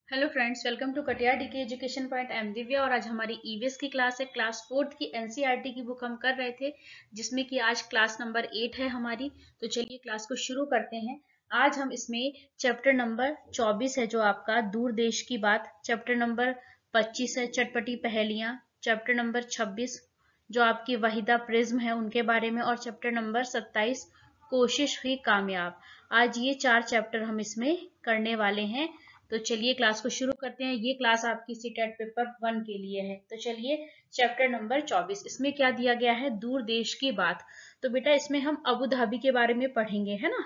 Hello friends, welcome to Katiyar DK education point. I am Divya और आज हमारी ईवीएस की क्लास है। क्लास 4th की एनसीईआरटी की बुक हम कर रहे थे, जिसमें कि आज क्लास नंबर 8 है हमारी। तो चलिए क्लास को शुरू करते हैं। आज हम इसमें चैप्टर नंबर 24 है जो आपका दूर देश की बात, चैप्टर नंबर 25 है चटपटी पहेलियां, चैप्टर नंबर 26 जो आपकी वहीदा प्रिज्म है उनके बारे में, और चैप्टर नंबर 27 कोशिश हुई कामयाब। आज ये 4 चैप्टर हम इसमें करने वाले हैं। तो चलिए क्लास को शुरू करते हैं। ये क्लास आपकी सीटेट पेपर 1 के लिए है। तो चलिए चैप्टर नंबर 24, इसमें क्या दिया गया है, दूर देश की बात। तो बेटा इसमें हम अबू धाबी के बारे में पढ़ेंगे, है ना,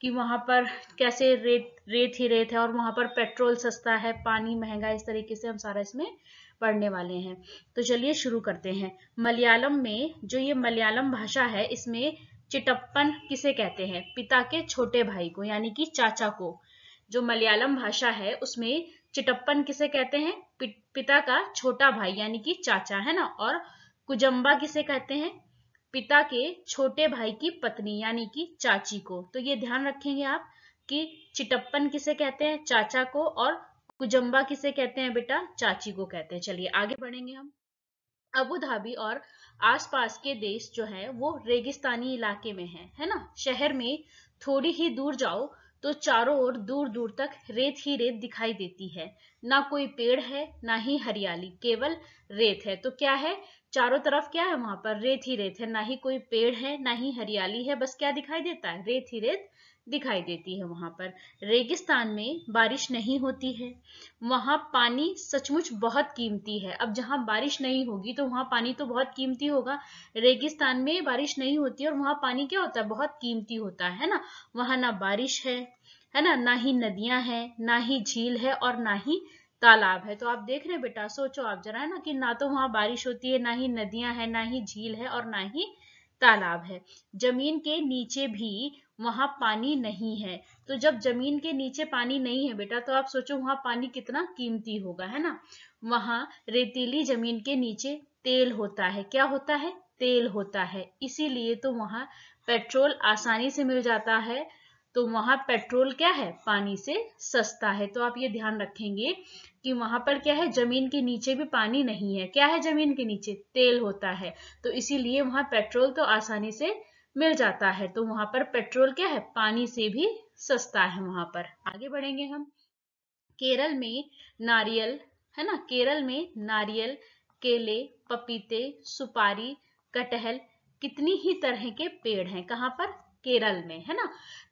कि वहां पर कैसे रेत ही रेत है और वहां पर पेट्रोल सस्ता है, पानी महंगा, इस तरीके से हम सारा इसमें पढ़ने वाले हैं। तो चलिए शुरू करते हैं। मलयालम में जो ये मलयालम भाषा है, इसमें चिटप्पन किसे कहते हैं, पिता के छोटे भाई को, यानी कि चाचा को। जो मलयालम भाषा है उसमें चिटप्पन किसे कहते हैं, पिता का छोटा भाई यानी कि चाचा, है ना। और कुजम्बा किसे कहते हैं, पिता के छोटे भाई की पत्नी यानी कि चाची को। तो ये ध्यान रखेंगे आप कि चिटप्पन किसे कहते हैं, चाचा को, और कुजम्बा किसे कहते हैं बेटा, चाची को कहते हैं। चलिए आगे बढ़ेंगे हम। अबू धाबी और आसपास के देश जो है वो रेगिस्तानी इलाके में है ना। शहर में थोड़ी ही दूर जाओ तो चारों ओर दूर दूर तक रेत ही रेत दिखाई देती है। ना कोई पेड़ है ना ही हरियाली, केवल रेत है। तो क्या है, चारों तरफ क्या है, वहां पर रेत ही रेत है, ना ही कोई पेड़ है ना ही हरियाली है, बस क्या दिखाई देता है, रेत ही रेत दिखाई देती है वहां पर। रेगिस्तान में बारिश नहीं होती है, वहां पानी सचमुच बहुत कीमती है। अब जहां बारिश नहीं होगी तो वहां पानी तो बहुत कीमती होगा। रेगिस्तान में बारिश नहीं होती और वहां पानी क्या होता है, बहुत कीमती होता है ना। वहां ना बारिश है ना, ना ही नदियां हैं, ना ही झील है और ना ही तालाब है। तो आप देख रहे हैं बेटा, सोचो आप जरा, है ना, कि ना तो वहां बारिश होती है, ना ही नदियां हैं, ना ही झील है और ना ही तालाब है। जमीन के नीचे भी वहां पानी नहीं है। तो जब जमीन के नीचे पानी नहीं है बेटा, तो आप सोचो वहां पानी कितना कीमती होगा, है ना। वहां रेतीली जमीन के नीचे तेल होता है, क्या होता है, तेल होता है। इसीलिए तो वहां पेट्रोल आसानी से मिल जाता है। तो वहां पेट्रोल क्या है, पानी से सस्ता है। तो आप ये ध्यान रखेंगे कि वहां पर क्या है, जमीन के नीचे भी पानी नहीं है, क्या है जमीन के नीचे, तेल होता है। तो इसीलिए वहां पेट्रोल तो आसानी से मिल जाता है। तो वहां पर पेट्रोल क्या है, पानी से भी सस्ता है वहां पर। आगे बढ़ेंगे हम। केरल में नारियल, है ना, केरल में नारियल, केले, पपीते, सुपारी, कटहल, कितनी ही तरह के पेड़ हैं। कहाँ पर, केरल में, है ना।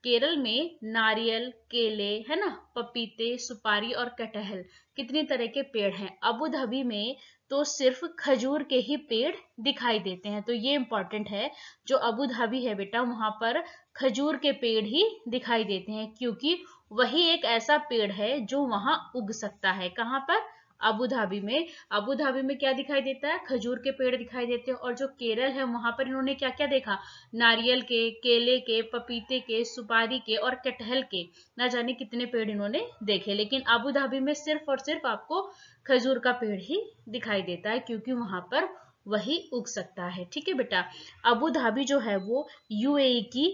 केरल में नारियल, केले, है ना, पपीते, सुपारी और कटहल, कितनी तरह के पेड़ हैं। अबू धाबी में तो सिर्फ खजूर के ही पेड़ दिखाई देते हैं। तो ये इंपॉर्टेंट है, जो अबू धाबी है बेटा वहां पर खजूर के पेड़ ही दिखाई देते हैं, क्योंकि वही एक ऐसा पेड़ है जो वहां उग सकता है। कहाँ पर, अबू धाबी में। अबू धाबी में क्या दिखाई देता है, खजूर के पेड़ दिखाई देते हैं। और जो केरल है वहां पर इन्होंने क्या क्या देखा, नारियल के, केले के, पपीते के, सुपारी के और कटहल के, ना जाने कितने पेड़ इन्होंने देखे। लेकिन अबू धाबी में सिर्फ और सिर्फ आपको खजूर का पेड़ ही दिखाई देता है, क्योंकि वहां पर वही उग सकता है। ठीक है बेटा। अबू धाबी जो है वो यूएई की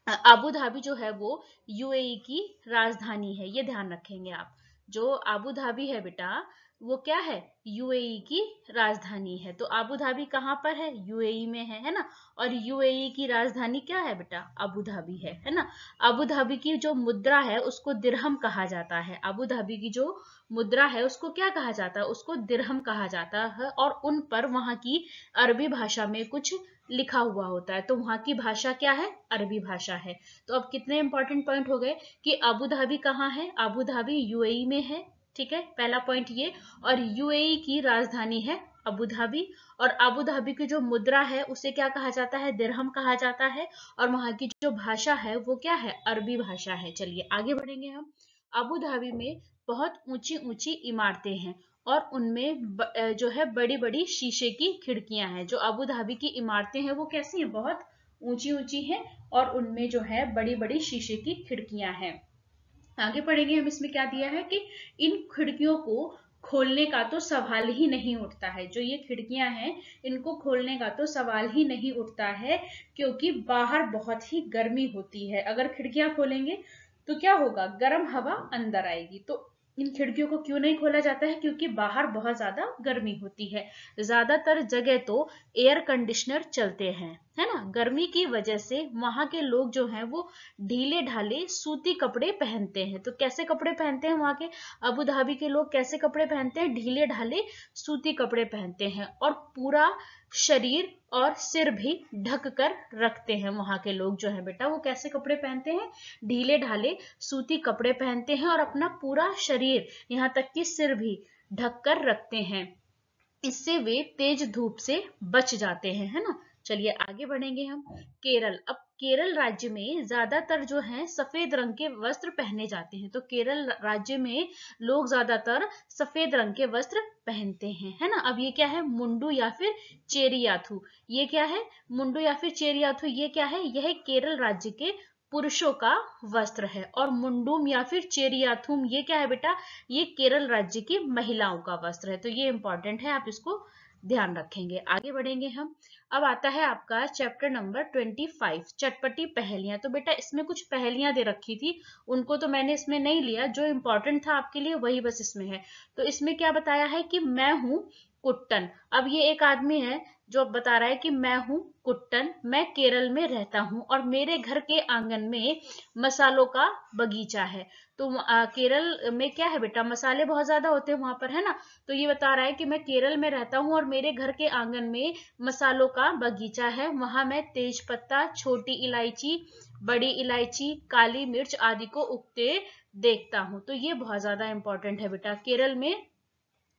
अबू धाबी जो है वो यूएई की राजधानी है, ये ध्यान रखेंगे आप। जो अबू धाबी है बेटा वो क्या है, यूएई की राजधानी है। तो अबू धाबी कहाँ पर है, यूएई में है ना। और यूएई की राजधानी क्या है बेटा, अबू धाबी है ना। अबू धाबी की जो मुद्रा है उसको दिरहम कहा जाता है। अबू धाबी की जो मुद्रा है उसको क्या कहा जाता है, उसको दिरहम कहा जाता है। और उन पर वहां की अरबी भाषा में कुछ लिखा हुआ होता है। तो वहां की भाषा क्या है, अरबी भाषा है। तो अब कितने इंपॉर्टेंट पॉइंट हो गए कि अबू धाबी कहाँ है, अबू धाबी यूएई में है। ठीक है, पहला पॉइंट ये। और यूएई की राजधानी है अबू धाबी। और अबू धाबी की जो मुद्रा है उसे क्या कहा जाता है, दिरहम कहा जाता है। और वहां की जो भाषा है वो क्या है, अरबी भाषा है। चलिए आगे बढ़ेंगे हम। अबू धाबी में बहुत ऊंची ऊंची इमारतें हैं और उनमें जो है बड़ी बड़ी शीशे की खिड़कियां हैं। जो अबू धाबी की इमारतें हैं वो कैसी हैं, बहुत ऊंची ऊंची हैं और उनमें जो है बड़ी बड़ी शीशे की खिड़कियां हैं। आगे पढ़ेंगे हम। इसमें क्या दिया है कि इन खिड़कियों को खोलने का तो सवाल ही नहीं उठता है। जो ये खिड़कियां हैं इनको खोलने का तो सवाल ही नहीं उठता है, क्योंकि बाहर बहुत ही गर्मी होती है। अगर खिड़कियां खोलेंगे तो क्या होगा, गर्म हवा अंदर आएगी। तो इन खिड़कियों को क्यों नहीं खोला जाता है? क्योंकि बाहर बहुत ज्यादा गर्मी होती है। ज्यादातर जगह तो एयर कंडीशनर चलते हैं, है ना। गर्मी की वजह से वहां के लोग जो हैं वो ढीले ढाले सूती कपड़े पहनते हैं। तो कैसे कपड़े पहनते हैं वहां के अबू धाबी के लोग? कैसे कपड़े पहनते हैं? ढीले ढाले सूती कपड़े पहनते हैं और पूरा शरीर और सिर भी ढक कर रखते हैं। वहां के लोग जो है बेटा वो कैसे कपड़े पहनते हैं? ढीले ढाले सूती कपड़े पहनते हैं और अपना पूरा शरीर यहाँ तक कि सिर भी ढक कर रखते हैं। इससे वे तेज धूप से बच जाते हैं, है ना। चलिए आगे बढ़ेंगे हम। केरल। अब केरल राज्य में ज्यादातर जो है सफेद रंग के वस्त्र पहने जाते हैं। तो केरल राज्य में लोग ज्यादातर सफेद रंग के वस्त्र पहनते हैं, है ना। अब ये क्या है? मुंडू या फिर चेरियाथू। ये क्या है? मुंडू या फिर चेरियाथू ये क्या है? यह केरल राज्य के पुरुषों का वस्त्र है। और मुंडूम या फिर चेरियाथुम ये क्या है बेटा? ये केरल राज्य की महिलाओं का वस्त्र है। तो ये इंपॉर्टेंट है, आप इसको ध्यान रखेंगे। आगे बढ़ेंगे हम। अब आता है आपका चैप्टर नंबर 25, चटपटी पहेलियां। तो बेटा इसमें कुछ पहेलियां दे रखी थी, उनको तो मैंने इसमें नहीं लिया, जो इंपॉर्टेंट था आपके लिए वही बस इसमें है। तो इसमें क्या बताया है कि मैं हूं कुट्टन। अब ये एक आदमी है जो बता रहा है कि मैं हूं कुट्टन, मैं केरल में रहता हूं और मेरे घर के आंगन में मसालों का बगीचा है। तो केरल में क्या है बेटा? मसाले बहुत ज्यादा होते हैं वहां पर, है ना। तो ये बता रहा है कि मैं केरल में रहता हूं और मेरे घर के आंगन में मसालों का बगीचा है। वहां मैं तेज पत्ता, छोटी इलायची, बड़ी इलायची, काली मिर्च आदि को उगते देखता हूं। तो ये बहुत ज्यादा इंपॉर्टेंट है बेटा। केरल में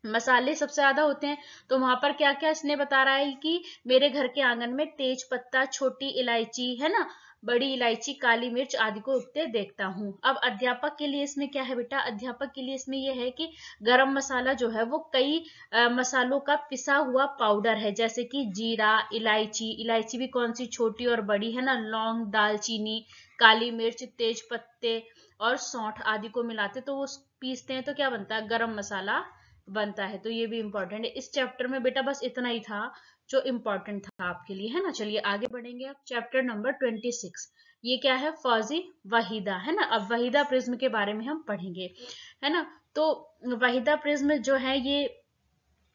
मसाले सबसे ज्यादा होते हैं। तो वहां पर क्या क्या इसने बता रहा है कि मेरे घर के आंगन में तेज पत्ता, छोटी इलायची, है ना, बड़ी इलायची, काली मिर्च आदि को उगते देखता हूं। अब अध्यापक के लिए इसमें क्या है बेटा? अध्यापक के लिए इसमें यह है कि गरम मसाला जो है वो कई मसालों का पिसा हुआ पाउडर है, जैसे कि जीरा, इलायची, इलायची भी कौन सी? छोटी और बड़ी, है ना, लौंग, दालचीनी, काली मिर्च, तेज पत्ते और सौंठ आदि को मिलाते तो वो पीसते हैं तो क्या बनता है? गरम मसाला बनता है। तो ये भी इंपॉर्टेंट है। इस चैप्टर में बेटा बस इतना ही था जो इंपॉर्टेंट था आपके लिए, है ना। चलिए आगे बढ़ेंगे आप। चैप्टर नंबर 26, ये क्या है? फौजी वहीदा, है ना। अब वहीदा प्रिज्म के बारे में हम पढ़ेंगे, है ना। तो वहीदा प्रिज्म जो है ये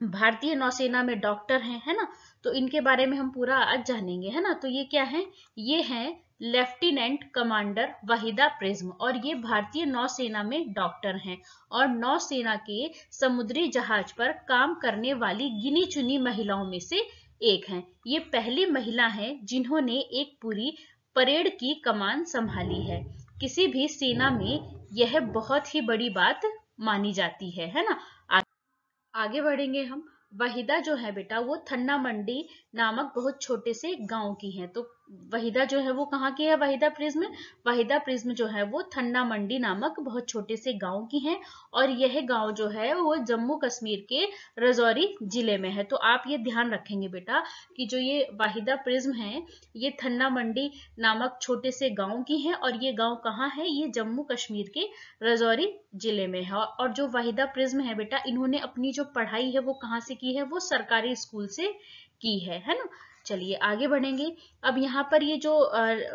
भारतीय नौसेना में डॉक्टर हैं, है ना। तो इनके बारे में हम पूरा आज जानेंगे, है ना। तो ये क्या है? ये है लेफ्टिनेंट कमांडर वहीदा प्रिज्म और ये भारतीय नौसेना में डॉक्टर हैं और नौसेना के समुद्री जहाज पर काम करने वाली गिनी चुनी महिलाओं में से एक हैं। ये पहली महिला हैं जिन्होंने एक पूरी परेड की कमान संभाली है। किसी भी सेना में यह बहुत ही बड़ी बात मानी जाती है ना। आगे बढ़ेंगे हम। वहीदा जो है बेटा वो थन्ना मंडी नामक बहुत छोटे से गांव की है। तो वहीदा जो है वो कहाँ की है? वहीदा प्रिज्म, वहीदा प्रिज्म जो है वो थन्ना मंडी नामक बहुत छोटे से गांव की है और यह गांव जो है वो जम्मू कश्मीर के राजौरी जिले में है। तो आप ये ध्यान रखेंगे बेटा कि जो ये वहीदा प्रिज्म है ये थन्ना मंडी नामक छोटे से गांव की है और ये गांव कहाँ है? ये जम्मू कश्मीर के राजौरी जिले में है। और जो वहीदा प्रिज्म है बेटा इन्होंने अपनी जो पढ़ाई है वो कहाँ से की है? वो सरकारी स्कूल से की है ना। चलिए आगे बढ़ेंगे। अब यहाँ पर ये जो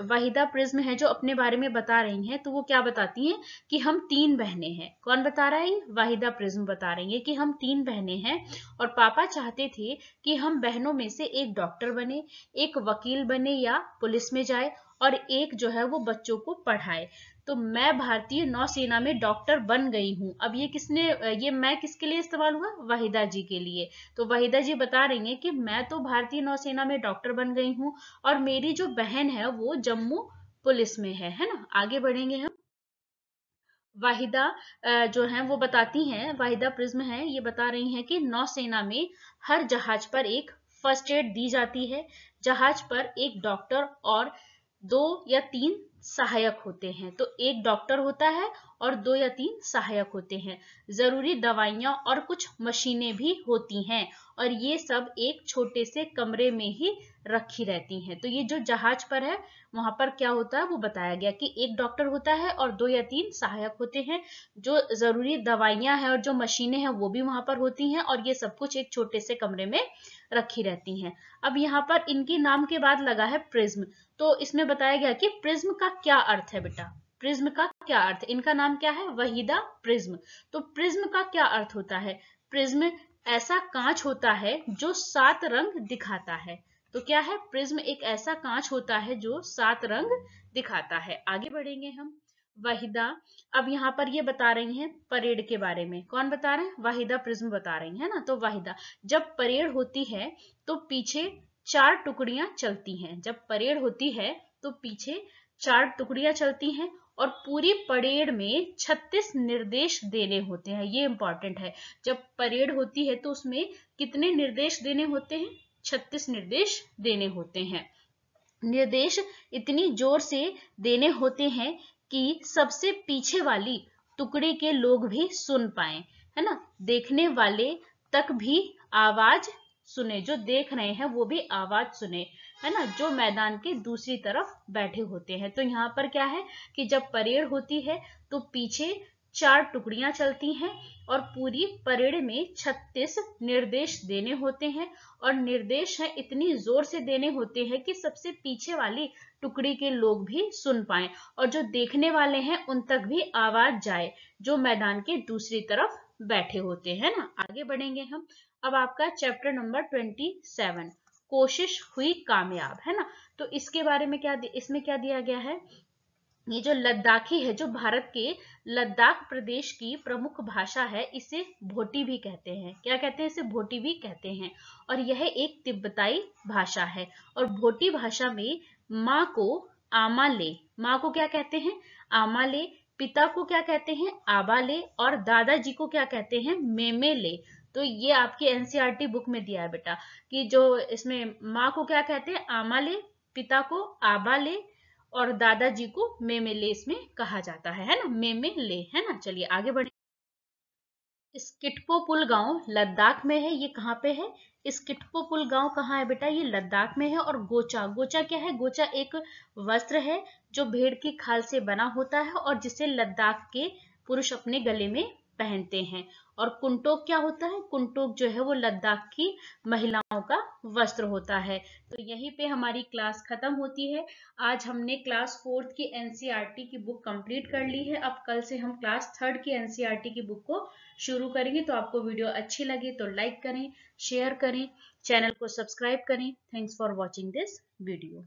वहीदा प्रिज्म है जो अपने बारे में बता रही हैं तो वो क्या बताती हैं कि हम 3 बहनें हैं। कौन बता रहा है? वहीदा प्रिज्म बता रही है कि हम 3 बहनें हैं और पापा चाहते थे कि हम बहनों में से एक डॉक्टर बने, एक वकील बने या पुलिस में जाए और एक जो है वो बच्चों को पढ़ाए। तो मैं भारतीय नौसेना में डॉक्टर बन गई हूँ। अब ये किसने, ये मैं किसके लिए इस्तेमाल हुआ? वहीदा जी के लिए। तो वहीदा जी बता रही हैं कि मैं तो भारतीय नौसेना में डॉक्टर बन गई हूँ और मेरी जो बहन है वो जम्मू पुलिस में है ना। आगे बढ़ेंगे हम। वाहिदा जो है वो बताती हैं, वाहिदा प्रिज्म है ये बता रही हैं कि नौसेना में हर जहाज पर एक फर्स्ट एड दी जाती है। जहाज पर एक डॉक्टर और 2 या 3 सहायक होते हैं। तो एक डॉक्टर होता है और 2 या 3 सहायक होते हैं। जरूरी दवाइयां और कुछ मशीनें भी होती हैं और ये सब एक छोटे से कमरे में ही रखी रहती हैं। तो ये जो जहाज पर है वहां पर क्या होता है वो बताया गया कि एक डॉक्टर होता है और 2 या 3 सहायक होते हैं। जो जरूरी दवाइयां हैं और जो मशीनें हैं वो भी वहां पर होती हैं और ये सब कुछ एक छोटे से कमरे में रखी रहती हैं। अब यहाँ पर इनके नाम के बाद लगा है प्रिज्म। तो इसमें बताया गया कि प्रिज्म का क्या अर्थ है बेटा? प्रिज्म का क्या अर्थ, इनका नाम क्या है, वहीदा प्रिज्म। तो प्रिज्म का क्या अर्थ होता है, प्रिज्म ऐसा कांच होता है जो 7 रंग दिखाता है। तो क्या है, प्रिज्म एक ऐसा कांच होता है जो 7 रंग दिखाता है। आगे बढ़ेंगे हम। वाहिदा, अब यहाँ पर ये बता रही हैं परेड के बारे में। कौन बता रहे हैं, वाहिदा प्रिज्म बता रही है ना। तो वाहिदा, जब परेड होती है तो पीछे 4 टुकड़ियां चलती हैं। जब परेड होती है तो पीछे 4 टुकड़ियां चलती हैं और पूरी परेड में 36 निर्देश देने होते हैं। ये इंपॉर्टेंट है, जब परेड होती है तो उसमें कितने निर्देश देने होते हैं, 36 निर्देश देने होते हैं। निर्देश इतनी जोर से देने होते हैं कि सबसे पीछे वाली टुकड़ी के लोग भी सुन पाए, है ना, देखने वाले तक भी आवाज सुने, जो देख रहे हैं वो भी आवाज सुने, है ना, जो मैदान के दूसरी तरफ बैठे होते हैं। तो यहाँ पर क्या है कि जब परेड होती है तो पीछे 4 टुकड़ियां चलती हैं और पूरी परेड में 36 निर्देश देने होते हैं। और निर्देश है इतनी जोर से देने होते हैं कि सबसे पीछे वाली टुकड़ी के लोग भी सुन पाए और जो देखने वाले हैं उन तक भी आवाज जाए, जो मैदान के दूसरी तरफ बैठे होते हैं ना। आगे बढ़ेंगे हम। अब आपका चैप्टर नंबर 27, कोशिश हुई कामयाब, है ना। तो इसके बारे में इसमें क्या दिया गया है, ये जो लद्दाखी है, जो भारत के लद्दाख प्रदेश की प्रमुख भाषा है, इसे भोटी भी कहते हैं। क्या कहते हैं, इसे भोटी भी कहते हैं। और यह एक तिब्बताई भाषा है। और भोटी भाषा में माँ को आमाले, माँ को क्या कहते हैं, आमाले, पिता को क्या कहते हैं, आबाले, और दादाजी को क्या कहते हैं, मेमेले। तो ये आपकी एनसीईआरटी बुक में दिया है बेटा, कि जो इसमें माँ को क्या कहते हैं, आमाले, पिता को आबाले, और दादाजी को मेमेले इसमें कहा जाता है ना, मेमेले, है ना। चलिए आगे बढ़े। स्किटपोपुल गांव लद्दाख में है। ये कहाँ पे है, स्किटपोपुल गांव कहाँ है बेटा, ये लद्दाख में है। और गोचा, गोचा क्या है, गोचा एक वस्त्र है जो भेड़ की खाल से बना होता है और जिसे लद्दाख के पुरुष अपने गले में पहनते हैं। और कुंटोक क्या होता है, कुंटोक जो है वो लद्दाख की महिलाओं का वस्त्र होता है। तो यहीं पे हमारी क्लास खत्म होती है। आज हमने क्लास 4th की एनसीईआरटी की बुक कंप्लीट कर ली है। अब कल से हम क्लास 3rd की एनसीईआरटी की बुक को शुरू करेंगे। तो आपको वीडियो अच्छी लगे तो लाइक करें, शेयर करें, चैनल को सब्सक्राइब करें। Thanks for watching this video.